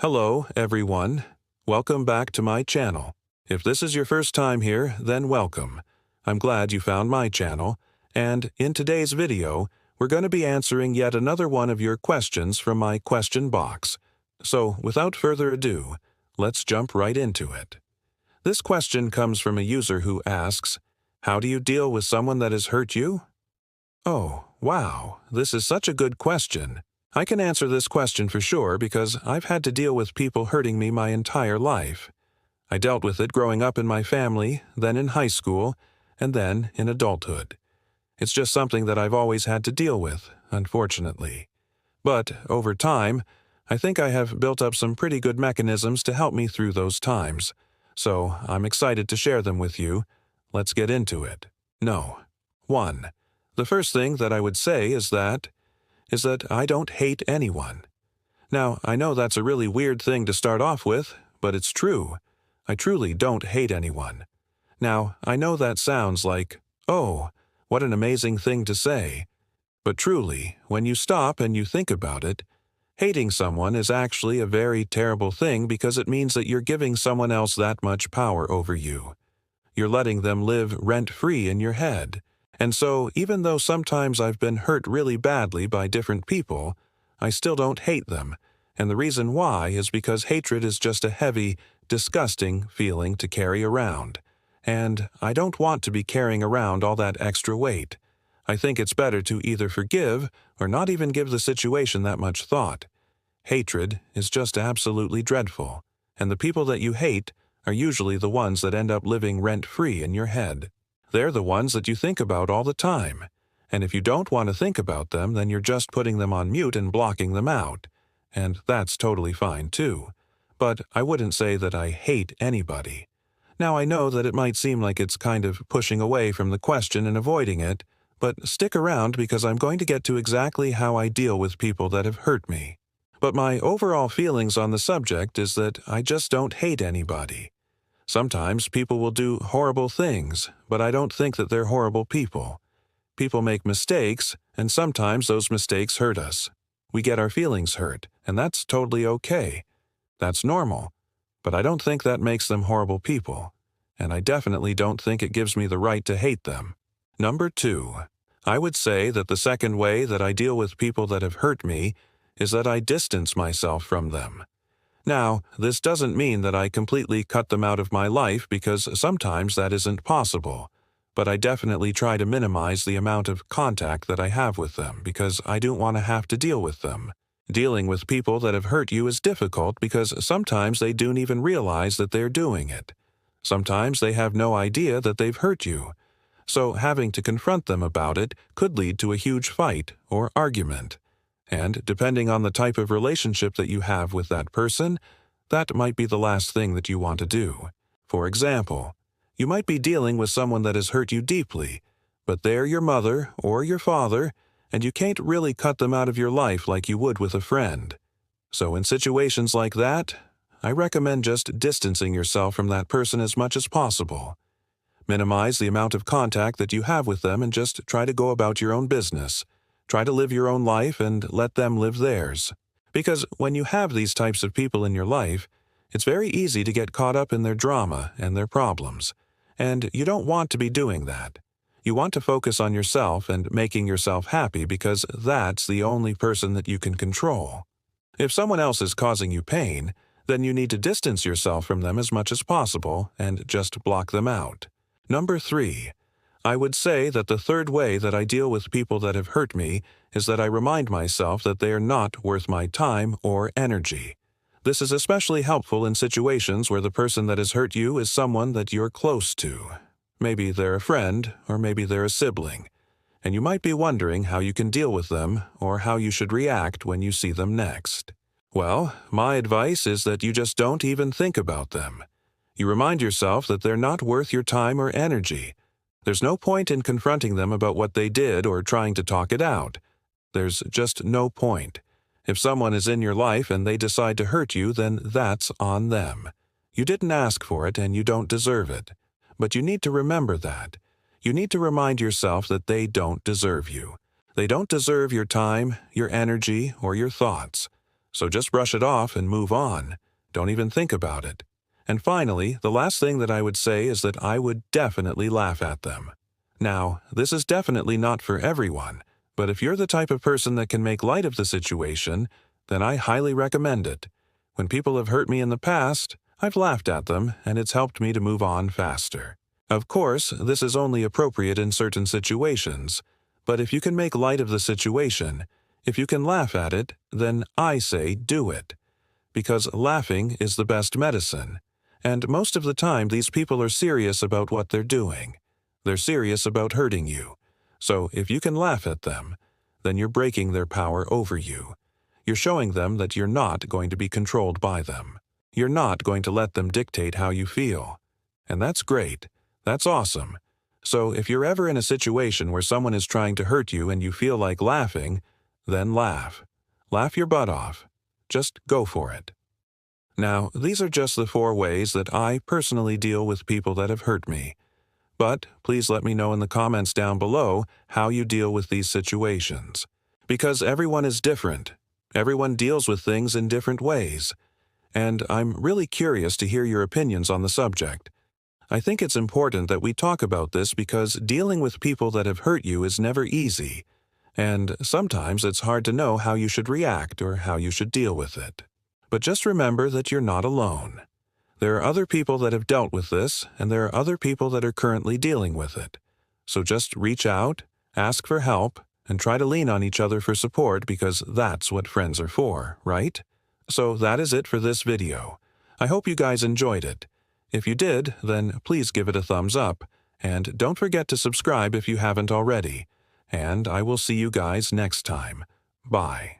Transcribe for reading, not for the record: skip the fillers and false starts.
Hello, everyone. Welcome back to my channel. If this is your first time here, then welcome. I'm glad you found my channel, and in today's video, we're going to be answering yet another one of your questions from my question box. So, without further ado, let's jump right into it. This question comes from a user who asks, "How do you deal with someone that has hurt you?" Oh, wow, this is such a good question. I can answer this question for sure because I've had to deal with people hurting me my entire life. I dealt with it growing up in my family, then in high school, and then in adulthood. It's just something that I've always had to deal with, unfortunately. But over time, I think I have built up some pretty good mechanisms to help me through those times. So I'm excited to share them with you. Let's get into it. 1. The first thing that I would say is that I don't hate anyone. Now, I know that's a really weird thing to start off with, but it's true. I truly don't hate anyone. Now, I know that sounds like, oh, what an amazing thing to say. But truly, when you stop and you think about it, hating someone is actually a very terrible thing because it means that you're giving someone else that much power over you. You're letting them live rent-free in your head. And so, even though sometimes I've been hurt really badly by different people, I still don't hate them, and the reason why is because hatred is just a heavy, disgusting feeling to carry around. And I don't want to be carrying around all that extra weight. I think it's better to either forgive or not even give the situation that much thought. Hatred is just absolutely dreadful, and the people that you hate are usually the ones that end up living rent-free in your head. They're the ones that you think about all the time. And if you don't want to think about them, then you're just putting them on mute and blocking them out. And that's totally fine too. But I wouldn't say that I hate anybody. Now I know that it might seem like it's kind of pushing away from the question and avoiding it, but stick around because I'm going to get to exactly how I deal with people that have hurt me. But my overall feelings on the subject is that I just don't hate anybody. Sometimes people will do horrible things, but I don't think that they're horrible people. People make mistakes, and sometimes those mistakes hurt us. We get our feelings hurt, and that's totally okay. That's normal. But I don't think that makes them horrible people, and I definitely don't think it gives me the right to hate them. 2. I would say that the second way that I deal with people that have hurt me is that I distance myself from them. Now, this doesn't mean that I completely cut them out of my life because sometimes that isn't possible, but I definitely try to minimize the amount of contact that I have with them because I don't want to have to deal with them. Dealing with people that have hurt you is difficult because sometimes they don't even realize that they're doing it. Sometimes they have no idea that they've hurt you. So having to confront them about it could lead to a huge fight or argument. And depending on the type of relationship that you have with that person, that might be the last thing that you want to do. For example, you might be dealing with someone that has hurt you deeply, but they're your mother or your father, and you can't really cut them out of your life like you would with a friend. So in situations like that, I recommend just distancing yourself from that person as much as possible. Minimize the amount of contact that you have with them and just try to go about your own business. Try to live your own life and let them live theirs. Because when you have these types of people in your life, it's very easy to get caught up in their drama and their problems. And you don't want to be doing that. You want to focus on yourself and making yourself happy because that's the only person that you can control. If someone else is causing you pain, then you need to distance yourself from them as much as possible and just block them out. 3. I would say that the third way that I deal with people that have hurt me is that I remind myself that they are not worth my time or energy. This is especially helpful in situations where the person that has hurt you is someone that you're close to. Maybe they're a friend, or maybe they're a sibling, and you might be wondering how you can deal with them or how you should react when you see them next. Well, my advice is that you just don't even think about them. You remind yourself that they're not worth your time or energy. There's no point in confronting them about what they did or trying to talk it out. There's just no point. If someone is in your life and they decide to hurt you, then that's on them. You didn't ask for it and you don't deserve it. But you need to remember that. You need to remind yourself that they don't deserve you. They don't deserve your time, your energy, or your thoughts. So just brush it off and move on. Don't even think about it. And finally, the last thing that I would say is that I would definitely laugh at them. Now, this is definitely not for everyone, but if you're the type of person that can make light of the situation, then I highly recommend it. When people have hurt me in the past, I've laughed at them, and it's helped me to move on faster. Of course, this is only appropriate in certain situations, but if you can make light of the situation, if you can laugh at it, then I say do it. Because laughing is the best medicine, and most of the time these people are serious about what they're doing. They're serious about hurting you. So if you can laugh at them, then you're breaking their power over you. You're showing them that you're not going to be controlled by them. You're not going to let them dictate how you feel. And that's great. That's awesome. So if you're ever in a situation where someone is trying to hurt you and you feel like laughing, then laugh. Laugh your butt off. Just go for it. Now, these are just the 4 ways that I personally deal with people that have hurt me. But please let me know in the comments down below how you deal with these situations. Because everyone is different. Everyone deals with things in different ways. And I'm really curious to hear your opinions on the subject. I think it's important that we talk about this because dealing with people that have hurt you is never easy. And sometimes it's hard to know how you should react or how you should deal with it. But just remember that you're not alone. There are other people that have dealt with this, and there are other people that are currently dealing with it. So just reach out, ask for help, and try to lean on each other for support because that's what friends are for, right? So that is it for this video. I hope you guys enjoyed it. If you did, then please give it a thumbs up, and don't forget to subscribe if you haven't already. And I will see you guys next time. Bye.